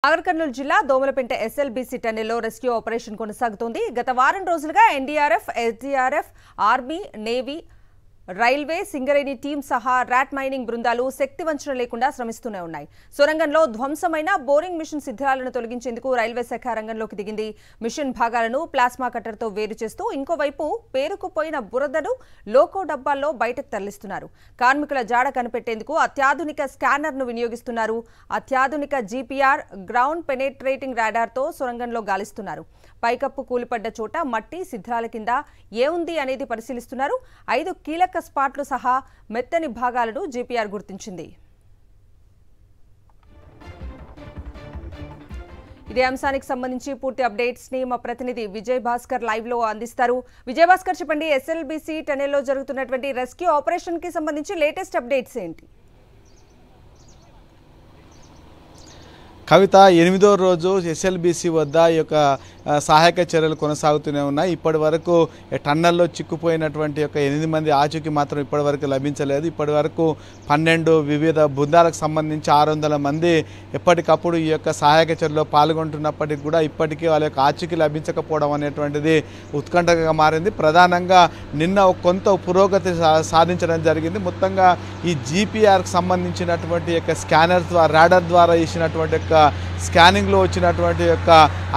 నాగర్ కర్నూలు జిల్లా Domalapenta SLBC టన్నెల్లో rescue operation కొనసాగుతోంది. గత వారం రోజులుగా NDRF, SDRF, army, navy, railway, Singareni team సహా ర్యాట్ మైనింగ్ బృందాలు శక్తి వంచన లేకుండా శ్రమిస్తూనే ఉన్నాయి. సొరంగంలో ధ్వంసమైన బోరింగ్ మిషన్ శిథిలాలను తొలగించేందుకు రైల్వే శాఖ రంగంలోకి దిగింది. మిషన్ భాగాలను ప్లాస్మా కట్టర్తో వేరు చేస్తూ ఇంకోవైపు పేరుకుపోయిన బురదను లోకో డబ్బాల్లో బయటకు తరలిస్తున్నారు. కార్మికుల జాడ కనిపెట్టేందుకు అత్యాధునిక స్కానర్ను వినియోగిస్తున్నారు. అత్యాధునిక జీపీఆర్, గ్రౌండ్ పెనెట్రేటింగ్ రాడార్తో సొరంగంలో గాలిస్తున్నారు. పైకప్పు కూలిపడ్డ చోట మట్టి, శిథిలాల కింద ఏముంది అనేది పరిశీలిస్తున్నారు. 5 కీలక స్పాట్లు సహా మెత్తని భాగాలను జీపీఆర్ గుర్తించింది. ఇదే అంశానికి సంబంధించి పూర్తి అప్డేట్స్ ని మా ప్రతినిధి విజయ్ భాస్కర్ లైవ్ లో అందిస్తారు. విజయ్ భాస్కర్, చెప్పండి, ఎస్ఎల్బీసీ టనెల్లో జరుగుతున్నటువంటి రెస్క్యూ ఆపరేషన్ కి సంబంధించి లేటెస్ట్ అప్డేట్స్ ఏంటి? కవిత, 8వ రోజు ఎస్ఎల్బీసీ వద్ద ఈ యొక్క సహాయక చర్యలు కొనసాగుతూనే ఉన్నాయి. ఇప్పటి వరకు టన్నల్లో చిక్కుపోయినటువంటి 8 మంది ఆచూకీ మాత్రం ఇప్పటి వరకు లభించలేదు. ఇప్పటి వరకు 12 వివిధ బృందాలకు సంబంధించి 600 మంది ఎప్పటికప్పుడు ఈ యొక్క సహాయక చర్యలో పాల్గొంటున్నప్పటికీ కూడా ఇప్పటికీ వాళ్ళ యొక్క ఆచూకీ లభించకపోవడం అనేటువంటిది ఉత్కంఠగా మారింది. ప్రధానంగా నిన్న కొంత పురోగతి సాధించడం జరిగింది. మొత్తంగా ఈ జీపీఆర్కి సంబంధించినటువంటి స్కానర్ ద్వారా, రాడార్ ద్వారా ఇచ్చినటువంటి స్కానింగ్లో వచ్చినటువంటి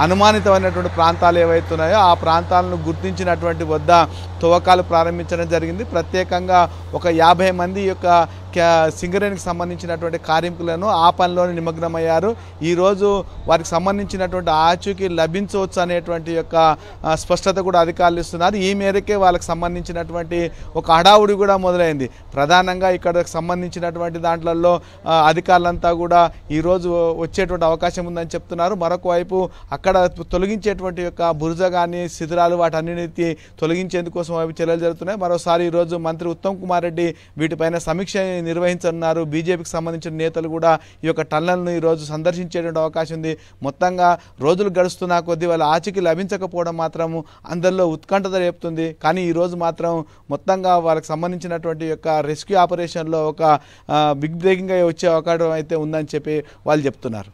అనుమానితమైనటువంటి ప్రాంతాలు ఏవైతున్నాయో ఆ ప్రాంతాలను గుర్తించినటువంటి వద్ద తవ్వకాలు ప్రారంభించడం జరిగింది. ప్రత్యేకంగా 50 మంది సింగరేణికి సంబంధించినటువంటి కార్మికులను ఆ పనిలోనే నిమగ్నమయ్యారు. ఈరోజు వారికి సంబంధించినటువంటి ఆచూకీ లభించవచ్చు అనేటువంటి స్పష్టత కూడా అధికారులు ఇస్తున్నారు. ఈ మేరకే వాళ్ళకి సంబంధించినటువంటి హడావుడి కూడా మొదలైంది. ప్రధానంగా ఇక్కడ సంబంధించినటువంటి దాంట్లలో అధికారులంతా కూడా ఈరోజు వచ్చేటువంటి అవకాశం ఉందని చెప్తున్నారు. మరొక వైపు అక్కడ తొలగించేటువంటి బురద కానీ శిథిలాలు వాటన్నిటి తొలగించేందుకోసం చర్యలు జరుగుతున్నాయి. మరోసారి ఈరోజు మంత్రి ఉత్తమ్ కుమార్ రెడ్డి వీటిపైన సమీక్ష నిర్వహించనున్నారు. బీజేపీకి సంబంధించిన నేతలు కూడా ఈ టన్నెల్ను ఈరోజు సందర్శించేటువంటి అవకాశం ఉంది. మొత్తంగా రోజులు గడుస్తున్న కొద్దీ వాళ్ళ ఆచూకీ లభించకపోవడం మాత్రం అందరిలో ఉత్కంఠత రేపుతుంది. కానీ ఈరోజు మాత్రం మొత్తంగా వాళ్ళకి సంబంధించినటువంటి రెస్క్యూ ఆపరేషన్లో బిగ్ బ్రేకింగ్ వచ్చే అవకాశం అయితే ఉందని చెప్పి వాళ్ళు చెప్తున్నారు.